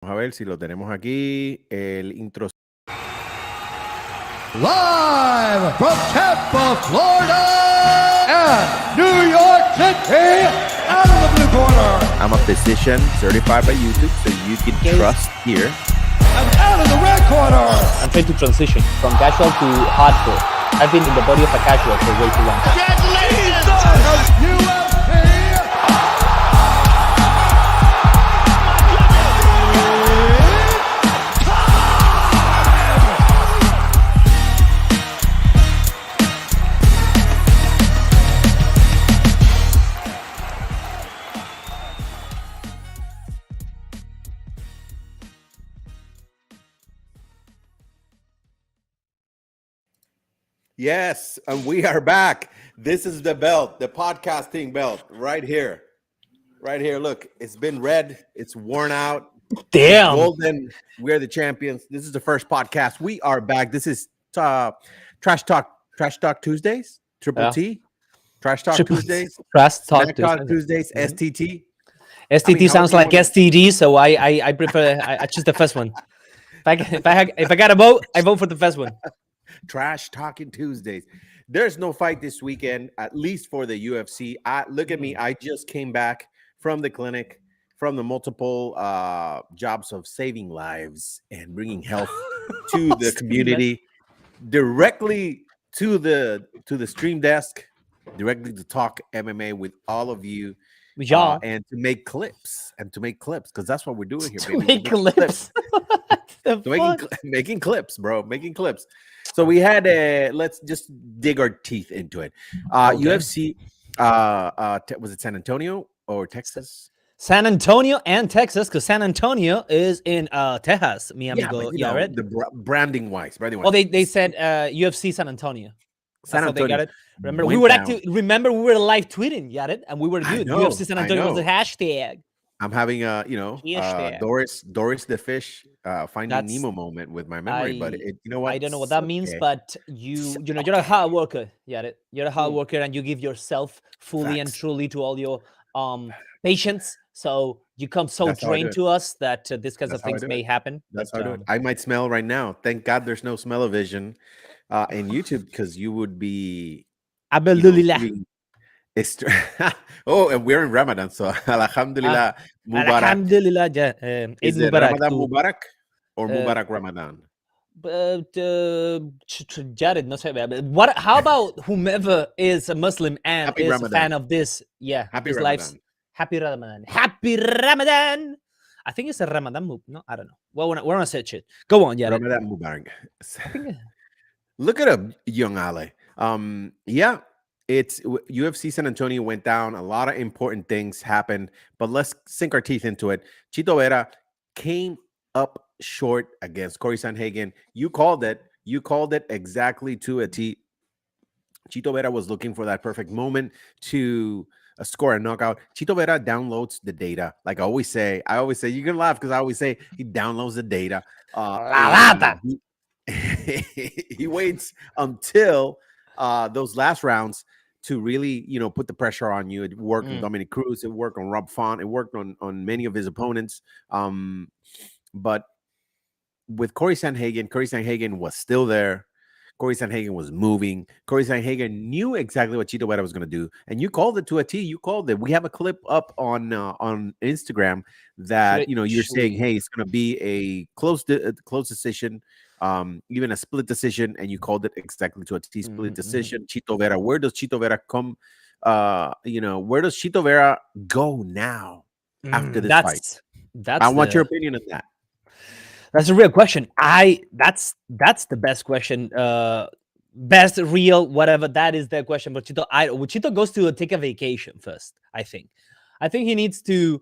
Vamos a ver si lo tenemos aquí. El intro. Live from Tampa, Florida, and New York City, out of the blue corner. I'm a physician certified by YouTube, so you can trust here. And out of the red corner. I'm trying to transition from casual to hardcore. I've been in the body of a casual for way too long. Congratulations! UFC. Yes, and we are back. This is the belt, the podcasting belt, right here. Right here. Look, it's been red. It's worn out. Damn. It's golden. We're the champions. This is the first podcast. We are back. This is Trash Talk Tuesdays, Triple T. Trash Talk Tuesdays. Trash Talk Tuesdays, STT. STT sounds like STD, so I prefer I choose the first one. If I got a vote, I vote for the first one. Trash Talking Tuesdays. There's no fight this weekend, at least for the UFC. Look at me. I just came back from the clinic, from the multiple jobs of saving lives and bringing health to the community, directly to the stream desk, directly to talk MMA with all of you. And to make clips, because that's what we're doing here. To make clips. Making clips, bro. Making clips. So we had let's just dig our teeth into it. UFC, was it San Antonio or Texas? San Antonio and Texas, because San Antonio is in Texas, mi amigo. Yeah, right? The branding wise. Oh, they said UFC San Antonio. San Antonio. They got it. Remember, we were live tweeting, Yared, and we were good. UFC San Antonio was the hashtag. I'm having a Doris the fish finding Nemo moment with my memory, but you know what? I don't know what that means, but you're a hard worker, Yared. You're a hard worker, and you give yourself fully and truly to all your patients. So you come so drained to us that this kinds of things may happen. That's how I do it. I might smell right now. Thank God there's no smell-o-vision in YouTube, because you would be. Oh, and we're in Ramadan, so Alhamdulillah, Mubarak. Alhamdulillah, Is it Ramadan Mubarak or Mubarak Ramadan? Jared, no sé. What? How about whomever is a Muslim and Happy is Ramadan. a fan of this? Yeah, Happy Ramadan. Happy Ramadan. Happy Ramadan. I think it's a Ramadan move. No, I don't know. Well, we're gonna search it. Go on, Jared. Ramadan Mubarak. Look at a young Ale. Yeah. It's UFC San Antonio went down. A lot of important things happened, but let's sink our teeth into it. Chito Vera came up short against Corey Sanhagen. You called it. You called it exactly to a T. Chito Vera was looking for that perfect moment to score a knockout. Chito Vera downloads the data. Like I always say, you can laugh because I always say he downloads the data. He waits until those last rounds to really, put the pressure on you. It worked on Dominic Cruz. It worked on Rob Font. It worked on many of his opponents. But with Corey Sanhagen was still there. Corey Sanhagen was moving. Corey Sanhagen knew exactly what Chito Vera was going to do. And you called it to a T. You called it. We have a clip up on Instagram that, you're saying, hey, it's going to be a close decision. Even a split decision, and you called it exactly to a T split decision. Chito Vera, where does Chito Vera come? Where does Chito Vera go now after this fight? I want your opinion on that. That's a real question. That's the best question. Best real whatever that is the question. But Chito goes to take a vacation first. I think he needs to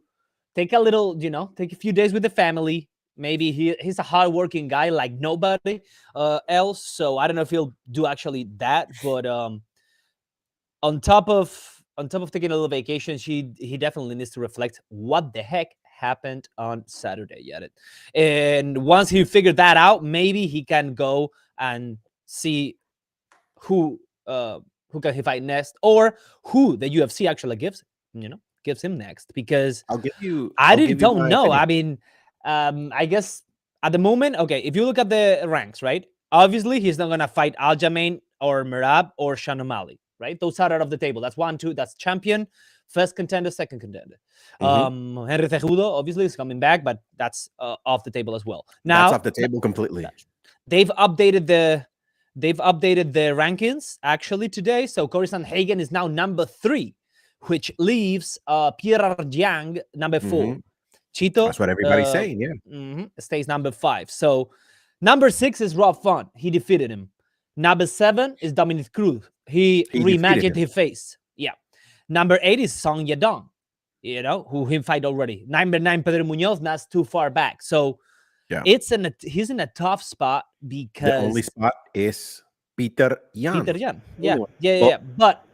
take a little, take a few days with the family. Maybe he's a hardworking guy like nobody else. So I don't know if he'll do actually that. But on top of taking a little vacation, he definitely needs to reflect what the heck happened on Saturday yet. And once he figured that out, maybe he can go and see who can he fight next, or who the UFC actually gives him next. Because I'll give you. I don't know. I mean, I guess at the moment, okay, if you look at the ranks, right? Obviously, he's not gonna fight Aljamain or Merab or Sean O'Malley, right? Those are out of the table. That's 1, 2. That's champion, first contender, second contender. Henry Cejudo obviously is coming back, but that's off the table as well. Now That's off the table completely. they've updated the rankings actually today. So Corey Sandhagen is now number 3, which leaves Pierre Jiang number 4. Chito, That's what everybody's saying. Yeah, stays number 5. So number 6 is Rob Font. He defeated him. Number 7 is Dominic Cruz. He reimagined his face. Yeah. Number 8 is Song Yadong, who he fight already. Number 9, Pedro Munoz. That's too far back. So yeah, he's in a tough spot because the only spot is Peter Yan. Peter Yan. Yeah. But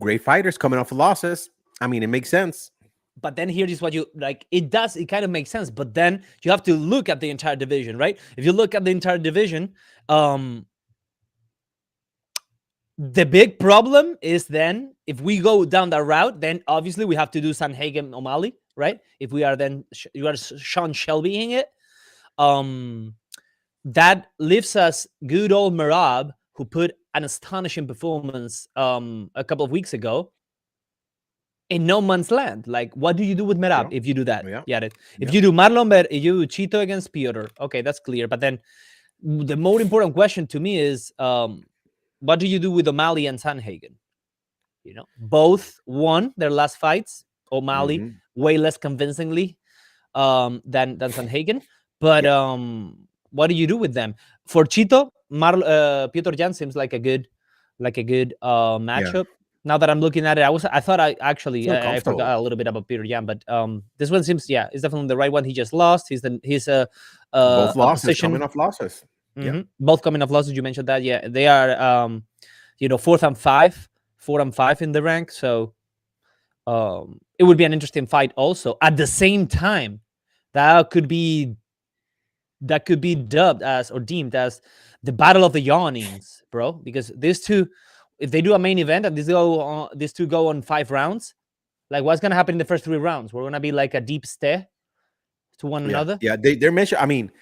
great fighters coming off losses. I mean, it makes sense. But then here is what you like. It kind of makes sense. But then you have to look at the entire division, right? If you look at the entire division, the big problem is then if we go down that route, then obviously we have to do Sandhagen O'Malley, right? If we are then you are Sean Shelbying it, that leaves us good old Merab, who put an astonishing performance a couple of weeks ago, in no man's land. Like, what do you do with Merab if you do that? If you do Marlon, if you do Chito against Piotr, okay, that's clear. But then the more important question to me is, what do you do with O'Malley and Sandhagen? Both won their last fights. O'Malley way less convincingly than Sandhagen. But what do you do with them? For Chito, Piotr Jan seems like a good matchup. Yeah. Now that I'm looking at it, I thought I forgot a little bit about Peter Yan, but this one seems it's definitely the right one. He just lost. He's both losses coming off losses. Both coming off losses. You mentioned that. Yeah, they are 4 and 5 in the rank. So it would be an interesting fight. Also, at the same time, that could be dubbed as or deemed as the battle of the yawnings, bro. Because these two, if they do a main event and these two go on 5 rounds, like what's gonna happen in the first 3 rounds? We're gonna be like a deep stare to one another. Yeah, they're measured. I mean,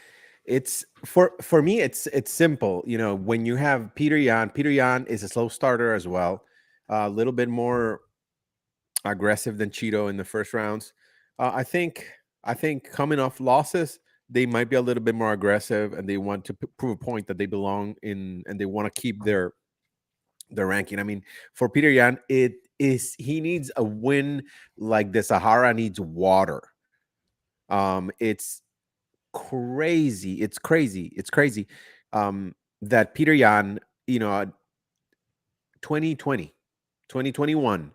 it's for me, it's simple. When you have Peter Yan is a slow starter as well, a little bit more aggressive than Chito in the first rounds. I think coming off losses, they might be a little bit more aggressive, and they want to prove a point that they belong in, and they want to keep their ranking. I mean, for Peter Yan, he needs a win like the Sahara needs water. It's crazy. It's crazy. That Peter Yan, 2020, 2021,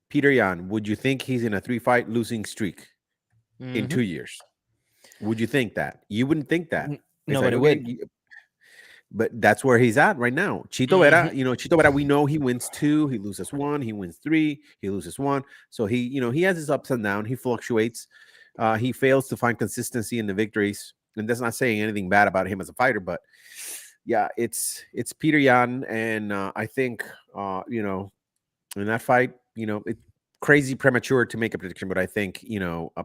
Peter Yan, would you think he's in a 3-fight losing streak in 2 years? Would you think that? You wouldn't think that. Nobody would. But that's where he's at right now. Chito Vera, Chito Vera, we know he wins 2, he loses 1, he wins 3, he loses 1. So he has his ups and downs. He fluctuates. He fails to find consistency in the victories. And that's not saying anything bad about him as a fighter, but yeah, it's Peter Yan. And I think, in that fight, it's crazy premature to make a prediction, but I think,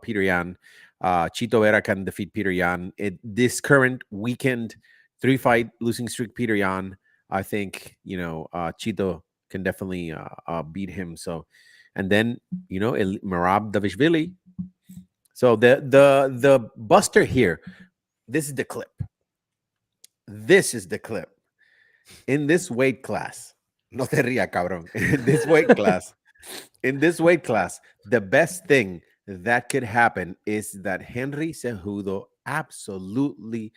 Peter Yan, Chito Vera can defeat Peter Yan. This current weekend 3-fight losing streak, Peter Yan, I think, Chito can definitely beat him. So, and then, Merab Davishvili. So the buster here, this is the clip. In this weight class, no te ría, cabrón. In this weight class, the best thing that could happen is that Henry Cejudo absolutely,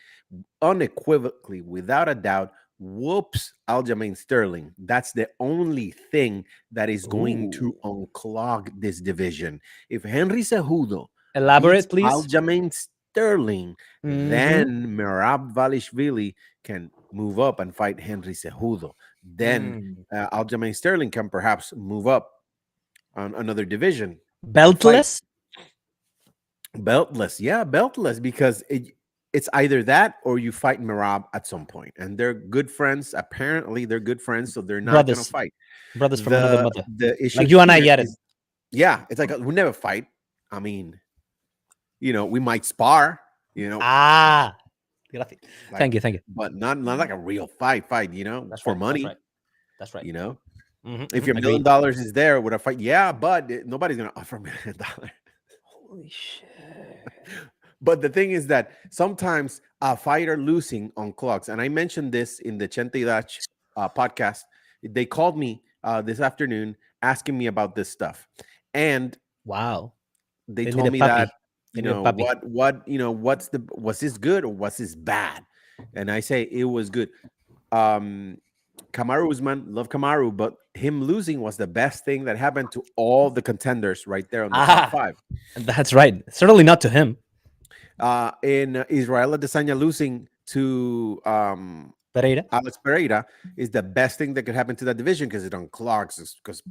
unequivocally, without a doubt, whoops Aljamain Sterling. That's the only thing that is going to unclog this division. If Henry Cejudo elaborate, please, Aljamain Sterling, then Merab Dvalishvili can move up and fight Henry Cejudo. Then Aljamain Sterling can perhaps move up on another division. Beltless, because it's either that or you fight Merab at some point, and they're good friends. Apparently, they're good friends, so they're not going to fight. Brothers from another mother. The issue, like you and I, get it. Yeah, it's like we never fight. I mean, we might spar. you know, Ah, gracias. like, Thank you. but not like a real fight, you know, That's for right. That's money, right. That's right. you know. If Mm-hmm. your Agreed. $1 million is there, would I fight? Yeah, but nobody's gonna offer $1 million. Holy shit. But the thing is that sometimes a fighter losing on clocks, and I mentioned this in the Chente Dach podcast. They called me this afternoon asking me about this stuff, and Wow. they They need told a me that, puppy. They need a puppy. was this good or was this bad? And I say it was good. Um, Kamaru Usman, love Kamaru, but him losing was the best thing that happened to all the contenders right there on the top Ah, five. that's right. Certainly not to him. In Israel Adesanya losing to Pereira. Alex Pereira is the best thing that could happen to that division because it unclogs. Because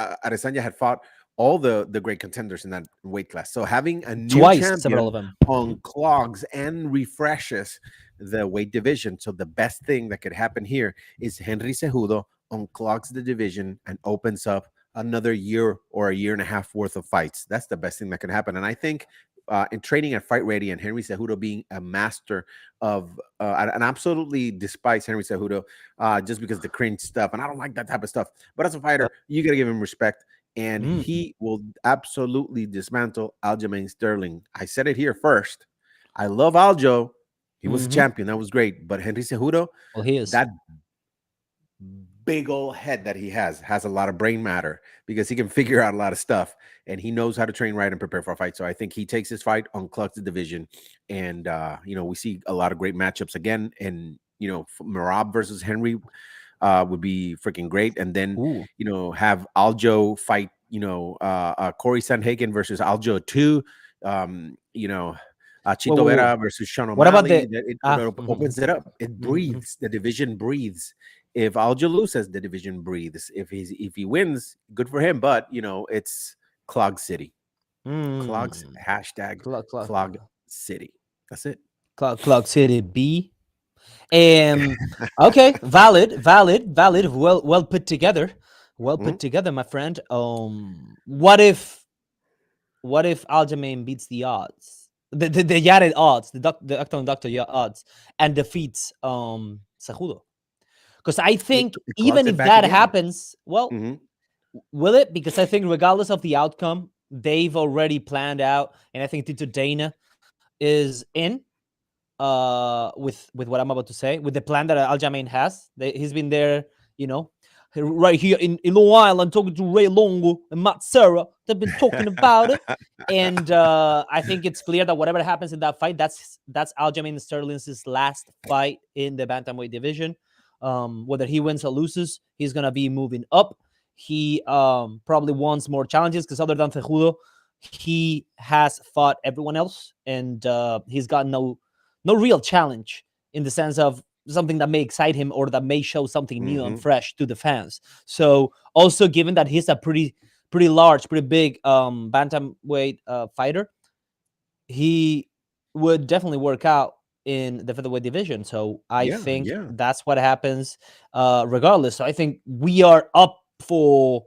Adesanya had fought all the great contenders in that weight class. So having a new Twice, several champion of them. unclogs and refreshes the weight division. So the best thing that could happen here is Henry Cejudo unclogs the division and opens up another year or a year and a half worth of fights. That's the best thing that can happen. And I think in training at Fight Ready and Henry Cejudo being a master of, and absolutely despise Henry Cejudo just because the cringe stuff, and I don't like that type of stuff. But as a fighter, you got to give him respect, and he will absolutely dismantle Aljamain Sterling. I said it here first. I love Aljo. He was a champion. That was great. But Henry Cejudo, Well, he is. that big old head that he has a lot of brain matter because he can figure out a lot of stuff and he knows how to train right and prepare for a fight. So I think he takes his fight, unclogs the division, and we see a lot of great matchups again. And Merab versus Henry would be freaking great. And then have Aljo fight Corey Sandhagen versus Aljo 2. Chito Vera versus Sean What about O'Malley. the It opens it up. It breathes. The division breathes. If Aljo loses, the division breathes. If he wins, good for him. But it's Clog City. Clogs hashtag Clog City. That's it. Clog City B. Okay, valid. Well put together. Well put together, my friend. What if Aljamain beats the odds? The Yared odds, the Octagon Doctor odds, and defeats Cejudo? Because I think even if that happens, well, will it? Because I think regardless of the outcome, they've already planned out, and I think Tito Dana is in with what I'm about to say, with the plan that Aljamain has. He's been there, right here in Long Island, talking to Ray Longo and Matt Serra. They've been talking about it, and I think it's clear that whatever happens in that fight, that's Aljamain Sterling's last fight in the bantamweight division. Whether he wins or loses, he's gonna be moving up. He probably wants more challenges because other than Cejudo, he has fought everyone else, and he's got no real challenge in the sense of something that may excite him or that may show something new and fresh to the fans. So also given that he's a pretty large, pretty big bantamweight fighter, he would definitely work out in the featherweight division. So I think that's what happens regardless. So I think we are up for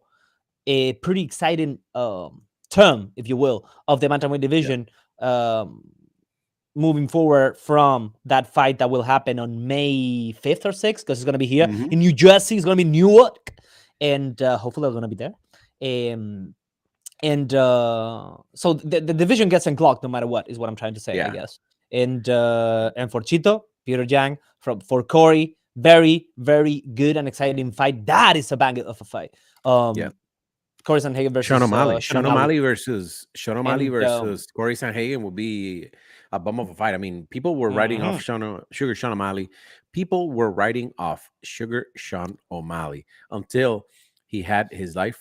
a pretty exciting term, if you will, of the bantamweight division. Moving forward from that fight that will happen on May 5th or 6th, because it's going to be here in New Jersey. It's going to be Newark, and hopefully I'm going to be there. So the division gets unclogged no matter what, is what I'm trying to say, I guess. And for Chito, Peter Yang, for Corey, very, very good and exciting fight. That is a banger of a fight. Corey Sandhagen versus Sean O'Malley. Sean O'Malley versus Corey Sandhagen will be a bum of a fight. I mean, people were writing off Sugar Sean O'Malley. People were writing off Sugar Sean O'Malley until he had his last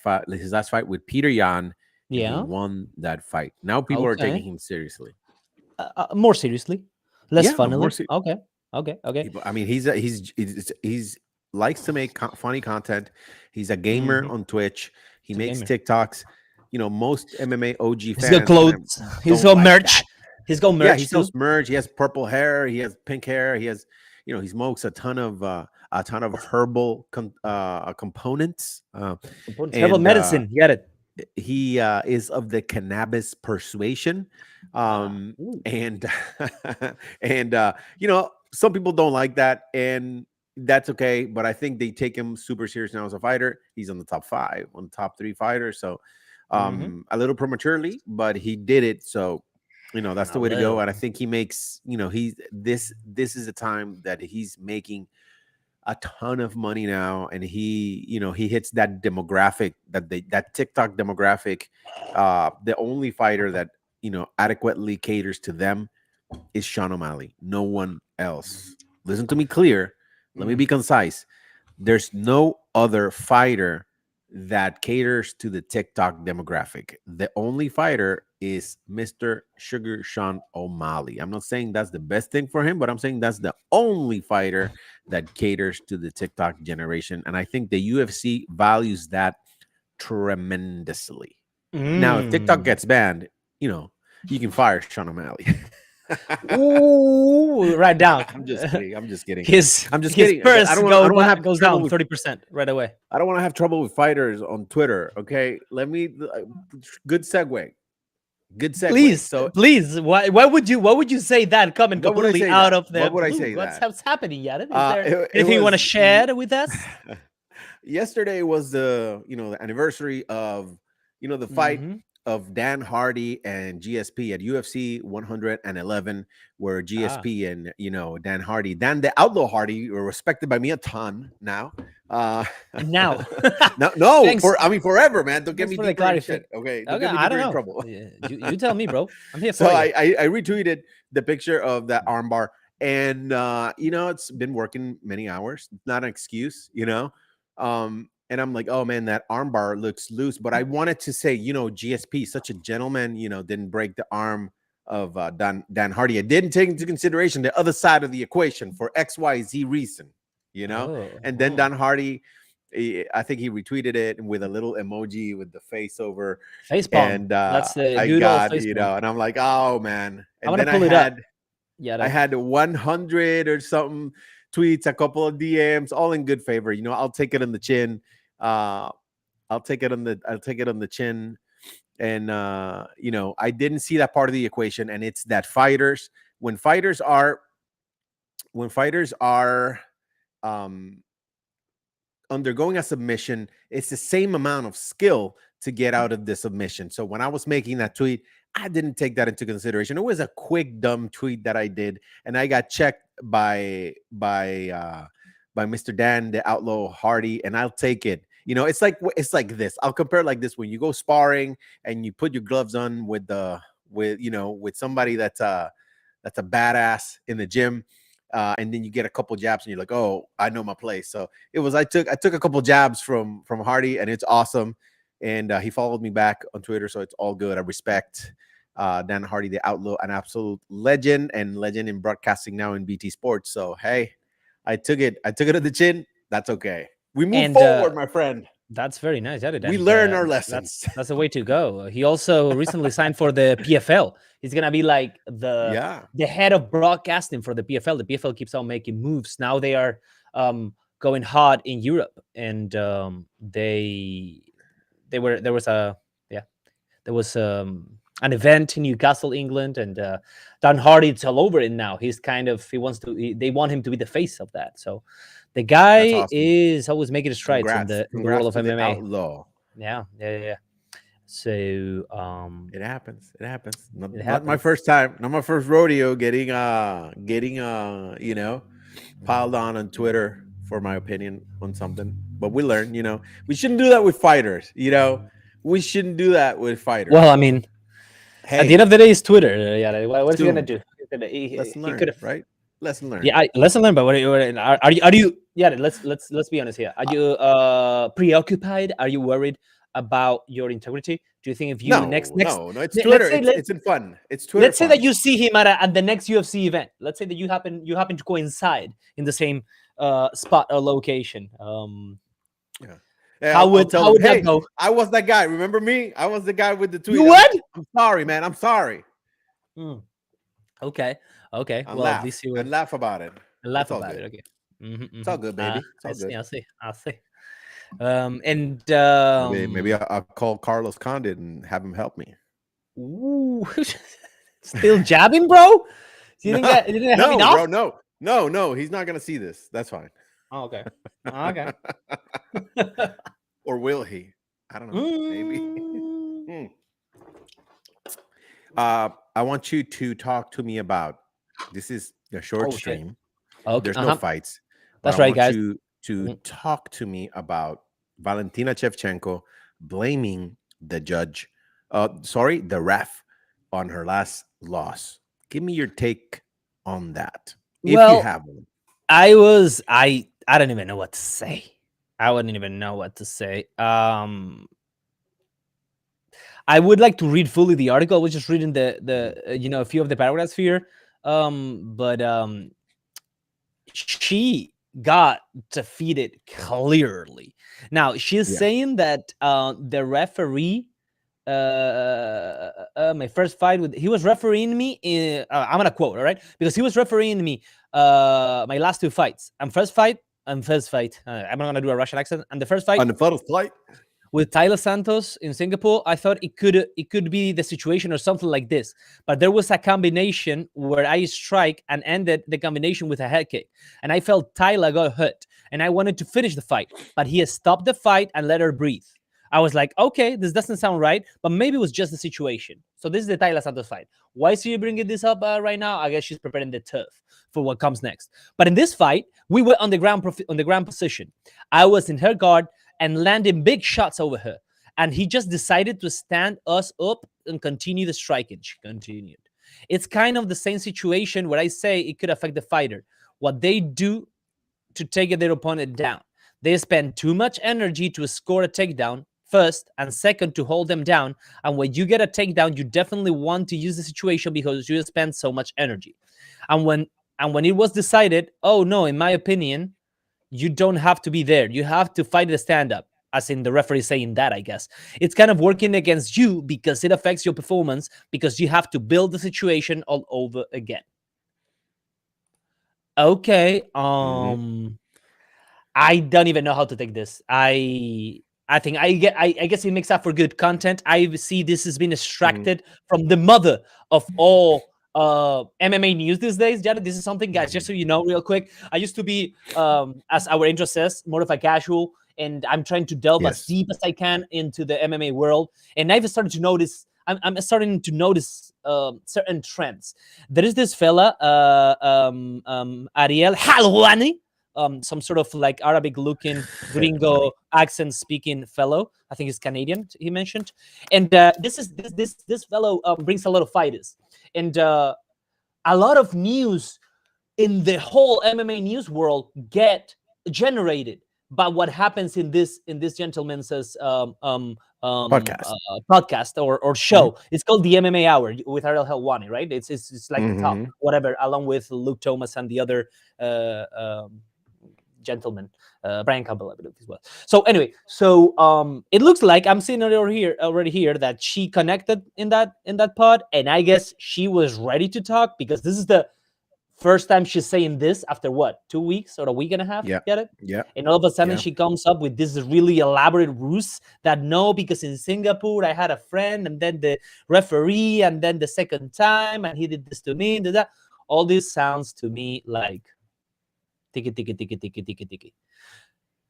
fight with Peter Yan. He won that fight. Now people are taking him seriously. More seriously, less funnily. Okay. I mean, he's likes to make funny content. He's a gamer on Twitch. He makes TikToks. Most MMA OG fans. He's got clothes. He's got merch. He's got merch. Yeah, he sells merch. He has purple hair. He has pink hair. He has, he smokes a ton of herbal components. Herbal medicine. You get it. he is of the cannabis persuasion, Ooh. and and some people don't like that, and that's okay. But I think they take him super serious now as a fighter. He's on the top 5, on the top 3 fighters. So Mhm. a little prematurely, but he did it. So that's the A way to go. little. And I think he makes he's this is a time that he's making a ton of money now, and he hits that demographic, that TikTok demographic. The only fighter that adequately caters to them is Sean O'Malley. No one else. Listen to me clear. Let me Mm. be concise. There's no other fighter that caters to the TikTok demographic. The only fighter is Mr. Sugar Sean O'Malley. I'm not saying that's the best thing for him, but I'm saying that's the only fighter that caters to the TikTok generation. And I think the UFC values that tremendously. Now, if TikTok Mm. gets banned, you can fire Sean O'Malley. Ooh, right down. I'm just kidding. I'm just kidding. His I'm just his kidding. But purse I don't want to have goes trouble down with 30% right away. I don't want to have trouble with fighters on Twitter. Okay, let me. Good segue. Good segue. Please, So, please. Why would you say that coming what would I completely say out that? of the What would I blue? say that? What's happening, Yared? Is there It anything you want to was share with us? yesterday was the anniversary of the fight Hmm. of Dan Hardy and GSP at UFC 111, where Ah, GSP and Dan Hardy, Dan the Outlaw Hardy, were respected by me a ton now. Uh, and now, no, thanks, forever, man. Don't get thanks me for the deeper in clarification. shit. Okay, don't Okay, get me I don't deeper in know. trouble. Yeah, you tell me, bro. I'm here So for you. I retweeted the picture of that armbar, and it's been working many hours. It's not an excuse, and I'm like, oh man, that armbar looks loose. But I wanted to say, GSP, such a gentleman, didn't break the arm of Dan Hardy. I didn't take into consideration the other side of the equation for XYZ reason, Oh, and then oh. Dan Hardy, I think he retweeted it with a little emoji with the face over, Face palm. and That's the I good old got, face palm. and I'm like, oh man. I'm And gonna then I pull it up. had Yeah, I had 100 or something tweets, a couple of DMs, all in good favor. I'll take it on the chin. Uh, I'll take it on the chin. And I didn't see that part of the equation. And it's that when fighters are when fighters are um undergoing a submission, it's the same amount of skill to get out of the submission. So when I was making that tweet, I didn't take that into consideration. It was a quick, dumb tweet that I did, and I got checked by Mr. Dan, the Outlaw Hardy, and I'll take it. It's like this. I'll compare it like this: when you go sparring and you put your gloves on with somebody that's a badass in the gym, and then you get a couple jabs and you're like, oh, I know my place. So I took a couple jabs from Hardy, and it's awesome. And he followed me back on Twitter, so it's all good. I respect Dan Hardy, the Outlaw, an absolute legend in broadcasting now in BT Sports. So hey, I took it at the chin. That's okay. We move and forward, my friend. that's very nice, Jared. We And learn our that's lessons. that's the way to go. He also recently signed for the PFL. He's gonna be like the Yeah, the head of broadcasting for the PFL. The PFL keeps on making moves. Now they are going hard in Europe, and they were there was a yeah there was an event in Newcastle, England, and Dan Hardy, it's all over it now. They want him to be the face of that. So the that's guy awesome. is always making strides in Congrats, the world congrats of to the MMA. Outlaw. Yeah, yeah, yeah, yeah. So It happens. It happens. Not, it not my happens. first time. Not my first rodeo getting piled on Twitter for my opinion on something. But we learn. We shouldn't do that with fighters. We shouldn't do that with Well, fighters. I mean, at the end Hey, of the day, it's Twitter. Yeah, what is he gonna soon. do? Lesson He could learned, have. right? Lesson learned. Yeah, lesson learned. But are you? Yeah, let's be honest here. Are you preoccupied? Are you worried about your integrity? Do you think if you No, no, no. It's let's Twitter. say It's in fun. It's Twitter let's say that fun. you see him at the next UFC event. Let's say that you happen to coincide in the same spot or location. Yeah. Hey, How I'll would tell how them. would that Hey, go? I was that guy. Remember me? I was the guy with the You tweet. I'm would? I'm sorry, man. I'm sorry. Hmm. Okay. Okay. And Well, at least laugh you would and laugh about it. laugh It's all about it. good. Okay. Mm-hmm, It's all mm-hmm. good, baby. It's I all see. good. I see. I see. And Maybe I'll call Carlos Condit and have him help me. ooh, still jabbing, bro. Do you No, think that you didn't have no, enough? bro, no. He's not gonna see this. That's fine. Oh, okay. Okay. Or will he? I don't know. Maybe. Mm. Hmm. I want you to talk to me about. This is a short Oh shit. stream. Okay. There's no fights, but I That's right, want guys. you to Mhm. talk to me about Valentina Shevchenko blaming the judge, sorry, the ref on her last loss. Give me your take on that, if you Well, have one. I don't even know what to say. I wouldn't even know what to say. I would like to read fully the article. I was just reading a few of the paragraphs here. But she got defeated clearly. Now she's Yeah, saying that the referee, my first fight with, he was refereeing me in, I'm gonna quote, all right, because he was refereeing me my last two fights. And first fight, I'm not gonna do a Russian accent. And the first fight on the photo flight. with Tyler Santos in Singapore, I thought it could be the situation or something like this. But there was a combination where I strike and ended the combination with a head kick. And I felt Tyler got hurt. And I wanted to finish the fight. But he stopped the fight and let her breathe. I was like, okay, this doesn't sound right, but maybe it was just the situation. So this is the Tyler Santos fight. Why is she bringing this up right now? I guess she's preparing the turf for what comes next. But in this fight, we were on the ground position. I was in her guard and landing big shots over her. And he just decided to stand us up and continue the striking. She continued. It's kind of the same situation where I say it could affect the fighter. What they do to take their opponent down. They spend too much energy to score a takedown, first, and second, to hold them down. And when you get a takedown, you definitely want to use the situation because you spend so much energy. And when it was decided, oh no, in my opinion, you don't have to be there. You have to fight the stand up, as in the referee saying that, I guess. It's kind of working against you because it affects your performance because you have to build the situation all over again. Okay. Hmm. I don't even know how to take this. I think I guess it makes up for good content. I see this has been Hmm. extracted from the mother of all MMA news these days. Jared, this is something, guys, just so you know, real quick. I used to be, as our intro says, more of a casual, and I'm trying to delve as Yes. deep as I can into the MMA world. And I've started to notice. I'm starting to notice certain trends. There is this fella, Ariel Halwani, some sort of like Arabic looking gringo Funny. accent speaking fellow. I think he's Canadian, he mentioned. And this fellow brings a lot of fighters. And a lot of news in the whole MMA news world get generated by what happens in this gentleman's Podcast. podcast or Hmm. show. It's called the MMA Hour with Ariel Helwani, right? It's like the top Hmm. whatever, along with Luke Thomas and the other gentleman, Brian Campbell, I believe as well. So anyway, it looks like I'm seeing it already here that she connected in that pod, and I guess she was ready to talk because this is the first time she's saying this after what, 2 weeks or a week and a half? Yeah. Get it? Yeah. And all of a sudden Yeah. she comes up with this really elaborate ruse that no, because in Singapore I had a friend and then the referee and then the second time and he did this to me and that. All this sounds to me like tiki tiki tiki tiki tiki tiki.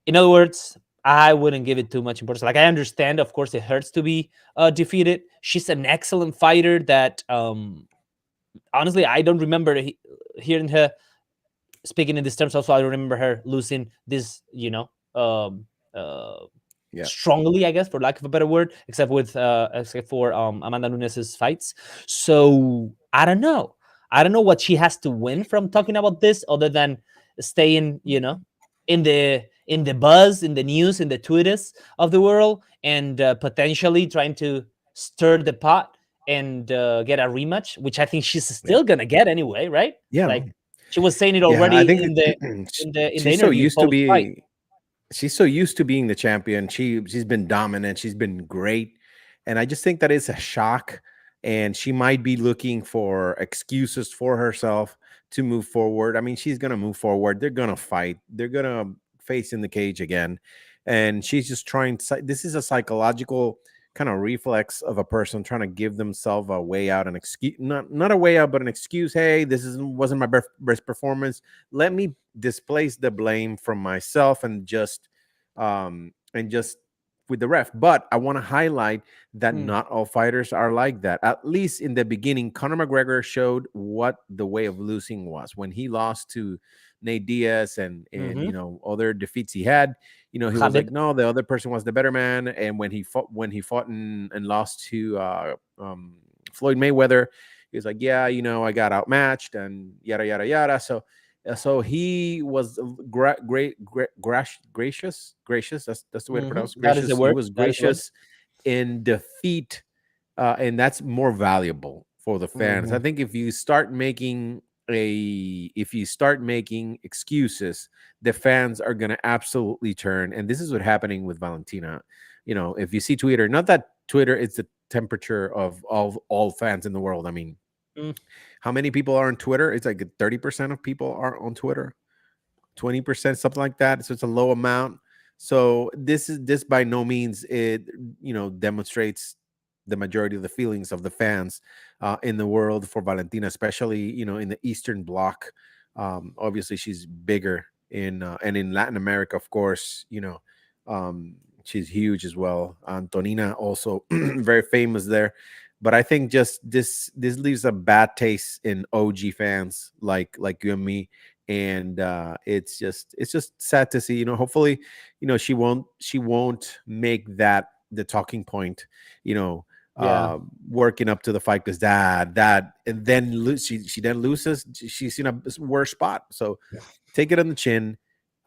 In other words, I wouldn't give it too much importance. Like I understand, of course, it hurts to be defeated. She's an excellent fighter that honestly I don't remember hearing her speaking in these terms. Also, I remember her losing this, Yeah. strongly, I guess, for lack of a better word, except for Amanda Nunes's fights. So I don't know what she has to win from talking about this, other than staying, in the buzz, in the news, in the Twitters of the world, and potentially trying to stir the pot and get a rematch, which I think she's Yeah. still gonna get anyway, right? Yeah. Like she was saying it Yeah. I already think in the in the in the she's so interview used to post fight. be she's so used to being the champion. She's been dominant. She's been great, and I just think that is a shock. And she might be looking for excuses for herself to move forward. I mean, she's gonna move forward. They're gonna fight. They're gonna face in the cage again. and she's just trying. This is a psychological kind of reflex of a person trying to give themselves a way out, an excuse, not a way out, but an excuse. Hey, wasn't my best performance. Let me displace the blame from myself and just with the ref. But I want to highlight that Mm. not all fighters are like that. At least in the beginning, Conor McGregor showed what the way of losing was when he lost to Nate Diaz and Mm-hmm. other defeats he had. He was like, Habib. no, the other person was the better man. And when he fought and lost to Floyd Mayweather, he was like, yeah, I got outmatched and yada yada yada. So he was gracious. That's the way to Mm-hmm. pronounce That is the gracious. He word. was That is the word. gracious in defeat, and that's more valuable for the fans. Mm-hmm. I think if you start making excuses, the fans are gonna absolutely turn. And this is what happening with Valentina. If you see Twitter, not that Twitter is the temperature of all fans in the world. I mean, Mm. how many people are on Twitter? It's like 30% of people are on Twitter, 20%, something like that. So it's a low amount. So this by no means it demonstrates the majority of the feelings of the fans in the world for Valentina, especially in the Eastern Bloc. Obviously, she's bigger and in Latin America, of course. She's huge as well. Antonina also very famous there. But I think just this leaves a bad taste in OG fans like you and me, and it's just sad to see. Hopefully, she won't make that the talking point. You know, Yeah. working up to the fight because that and then she then loses. She's in a worse spot. So take it on the chin,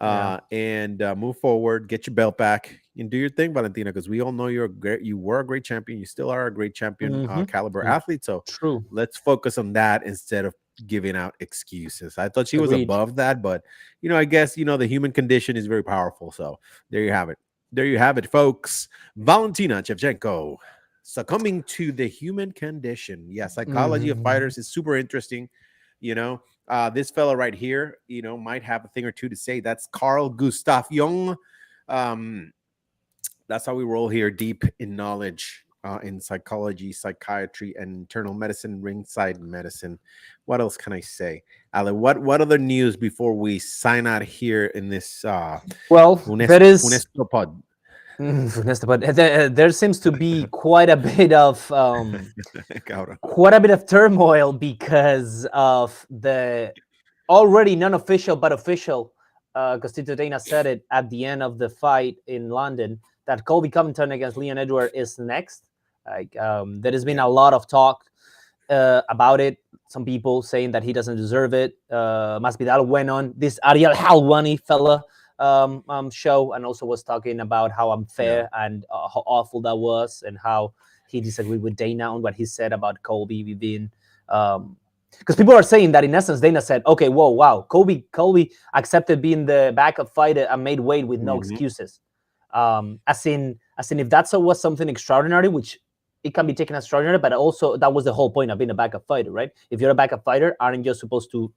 Yeah. and move forward. Get your belt back and do your thing, Valentina. Because we all know you were a great champion. You still are a great champion Mm-hmm. caliber athlete. So True. let's focus on that instead of giving out excuses. I thought she was Agreed. above that, but I guess the human condition is very powerful. So there you have it. There you have it, folks. Valentina Shevchenko succumbing to the human condition. Yeah, psychology of Mm-hmm. fighters is super interesting. This fella right here, might have a thing or two to say. That's Carl Gustav Jung. Um, that's how we roll here, deep in knowledge in psychology, psychiatry, and internal medicine, ringside medicine. What else can I say, Ale? What other news before we sign out here in this Well, there is. Funesto pod? But there seems to be quite a bit of Cabrón. turmoil because of the already non-official but official. Because Tito Dana said it at the end of the fight in London that Colby Covington against Leon Edwards is next. Like there has been Yeah. a lot of talk about it. Some people saying that he doesn't deserve it. Masvidal went on this Ariel Helwani fella show and also was talking about how Yeah. unfair and how awful that was and how he disagreed with Dana on what he said about Colby being. Because people are saying that in essence, Dana said, "Okay, whoa, wow, Colby accepted being the backup fighter and made weight with no Mhm. excuses." As in, if that was something extraordinary, which it can be taken as extraordinary, but also that was the whole point of being a backup fighter, right? If you're a backup fighter, aren't you supposed to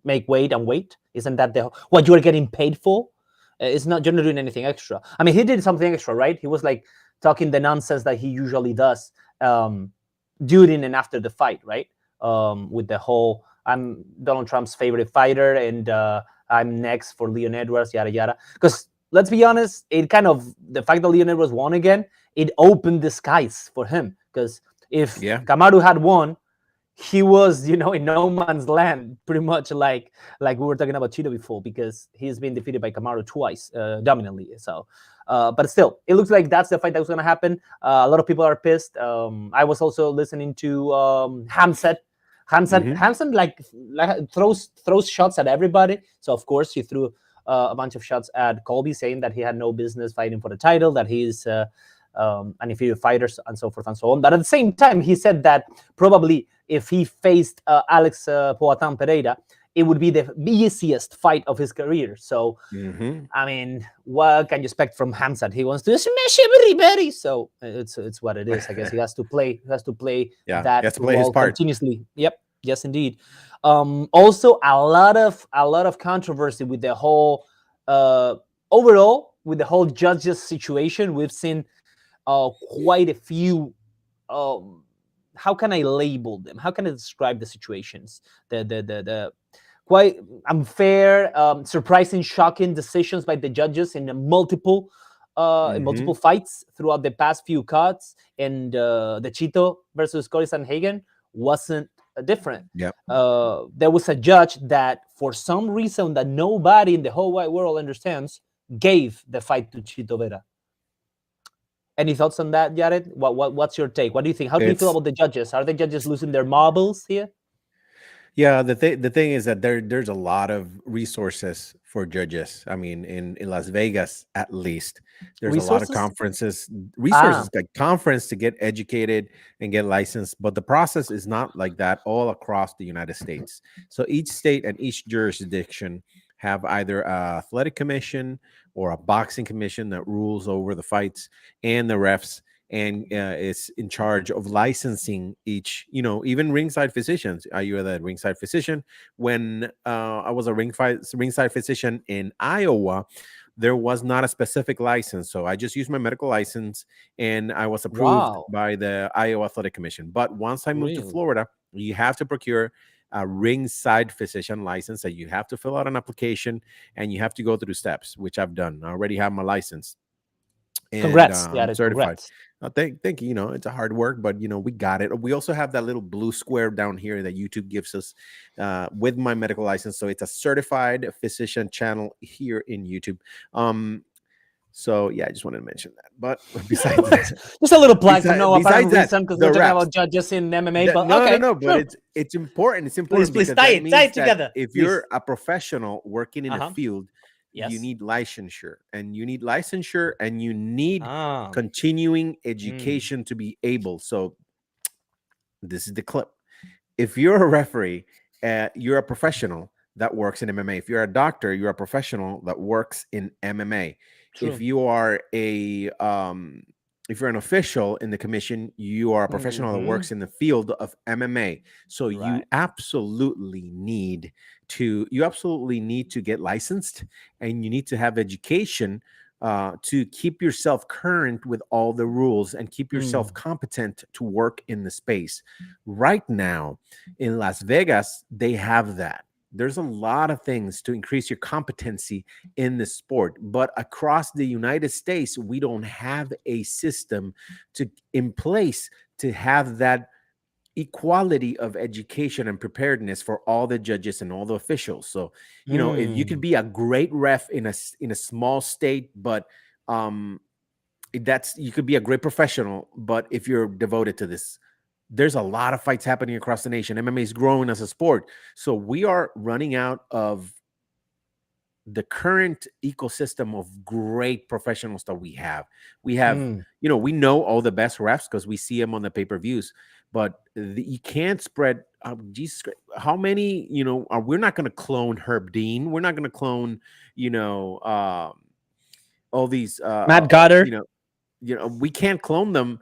make weight and wait? Isn't that what you're getting paid for? It's not, you're not doing anything extra. I mean, he did something extra, right? He was like talking the nonsense that he usually does during and after the fight, right? With the whole I'm Donald Trump's favorite fighter and I'm next for Leon Edwards, yada yada. Because let's be honest, it kind of the fact that Leon Edwards won again, it opened the skies for him. Because if Yeah. Kamaru had won, he was, in no man's land, pretty much like we were talking about Cheeto before, because he's been defeated by Kamaru twice, dominantly. So, but still, it looks like that's the fight that was going to happen. A lot of people are pissed. I was also listening to Hamzat. Mhm. Hamzat like throws shots at everybody. So of course he threw a bunch of shots at Colby, saying that he had no business fighting for the title, that he's an inferior fighter, and so forth and so on. But at the same time, he said that probably if he faced Alex Poatan Pereira, it would be the easiest fight of his career. So, Mhm. I mean, what can you expect from Hamzat? He wants to smash everybody. So it's what it is. I guess he has to play. He has to play Yeah. He that has to play his role part. continuously. Yep. Yes, indeed. Also, a lot of controversy with the whole. Overall, with the whole judges situation, we've seen quite a few. Um, how can I label them? How can I describe the situations? The quite unfair, surprising, shocking decisions by the judges in multiple fights throughout the past few cuts, and the Chito versus Cory Sanhagen wasn't different. Yep. There was a judge that, for some reason that nobody in the whole wide world understands, gave the fight to Chito Vera. Any thoughts on that, Jared? What's your take? What do you think? How do you feel about the judges? Are the judges losing their marbles here? Yeah, the thing is that there's a lot of resources for judges. I mean, in Las Vegas, at least, there's a lot of resources, like conference to get educated and get licensed. But the process is not like that all across the United States. So each state and each jurisdiction have either a athletic commission or a boxing commission that rules over the fights and the refs, and is in charge of licensing each, even ringside physicians. Are you the ringside physician? When I was a ringside physician in Iowa, there was not a specific license. So I just used my medical license, and I was approved by the Iowa Athletic Commission. But once I moved to Florida, you have to procure a ringside physician license, that you have to fill out an application and you have to go through steps, which I've done. I already have my license. And congrats, certified. Congrats. Thank you. It's a hard work, but we got it. We also have that little blue square down here that YouTube gives us with my medical license. So it's a certified physician channel here in YouTube. So yeah, I just wanted to mention that. But besides that, just a little plug for no apparent that, reason, because we're talking about judges in MMA. But no, but it's important. It's important. Please tie it together. If you're a professional working in a field, yes, you need licensure, and you need continuing education to be able. So this is the clip. If you're a referee, you're a professional that works in MMA. If you're a doctor, you're a professional that works in MMA. True. If you are if you're an official in the commission, you are a professional that works in the field of MMA. So you absolutely need to get licensed, and you need to have education to keep yourself current with all the rules and keep yourself competent to work in the space. Right now in Las Vegas, they have that. There's a lot of things to increase your competency in the sport, but across the United States, we don't have a system in place to have that equality of education and preparedness for all the judges and all the officials. So, if you could be a great ref in a small state, but you could be a great professional, but if you're devoted to this, there's a lot of fights happening across the nation. MMA is growing as a sport. So we are running out of the current ecosystem of great professionals that we have. We have, we know all the best refs because we see them on the pay-per-views, but you can't spread, Jesus Christ, how many, we're not going to clone Herb Dean. We're not going to clone, all these, Matt Goddard. We can't clone them.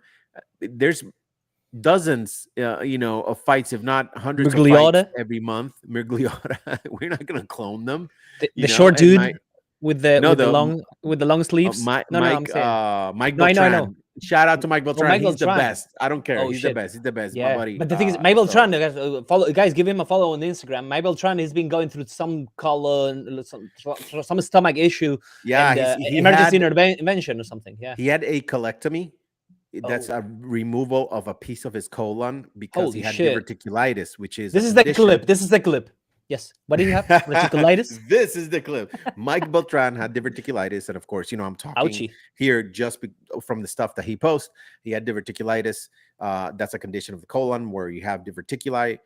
There's dozens, of fights, if not hundreds of fights every month. Mirgliota, we're not going to clone them. The short dude with the long sleeves. Mike Beltran. Shout out to Mike Beltran. He's the best. I don't care. He's the best. He's the best. Yeah. My buddy. But the thing is, Mike Beltran, guys, give him a follow on Instagram. Mike Beltran has been going through some colon, some stomach issue. Yeah, he emergency intervention or something. Yeah, he had a colectomy. That's a removal of a piece of his colon because he had diverticulitis, which is This is the clip. Yes. What did he have? Diverticulitis? This is the clip. Mike Beltran had diverticulitis. And of course, I'm talking here just from the stuff that he posts. He had diverticulitis. That's a condition of the colon where you have diverticuli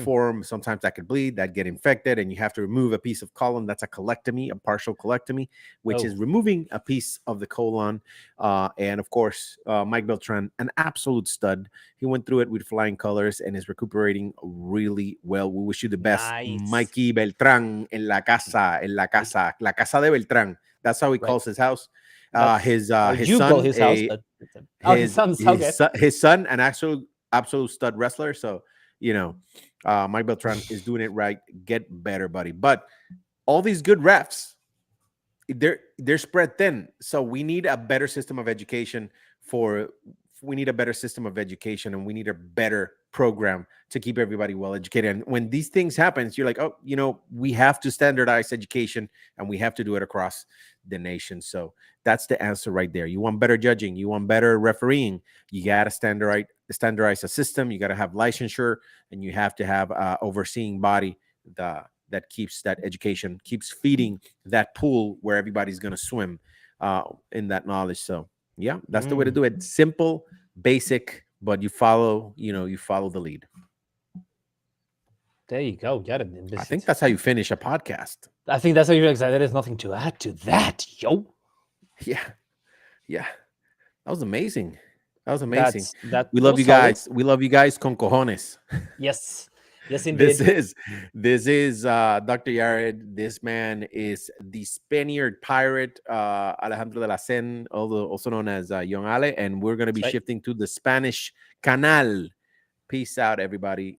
form. Sometimes that could bleed, that get infected, and you have to remove a piece of colon. That's a colectomy, a partial colectomy, which is removing a piece of the colon. And of course, Mike Beltran, an absolute stud. He went through it with flying colors and is recuperating really well. We wish you the best. Nice. Mikey Beltran en la casa la casa de Beltran. That's how he calls his house. His son, an absolute stud wrestler. So, Mike Beltran is doing it right. Get better, buddy. But all these good refs they're spread thin. So we need a better system of education for we need a better system of education, and we need a better program to keep everybody well educated. And when these things happen, you're like, oh, we have to standardize education, and we have to do it across the nation. So that's the answer right there. You want better judging, you want better refereeing, you got to standardize a system, you got to have licensure, and you have to have overseeing body that keeps that education, keeps feeding that pool where everybody's going to swim in that knowledge. So yeah, that's the way to do it. Simple, basic, but you follow the lead. There you go. Get it. I think that's how you finish a podcast. I think that's how you're excited. There's nothing to add to that, yo. Yeah. That was amazing. That we love you guys. We love you guys con cojones. Yes, indeed. This is Dr. Yared. This man is the Spaniard pirate, Alejandro de la Sen, also known as Young Ale, and we're going to be shifting to the Spanish Canal. Peace out, everybody.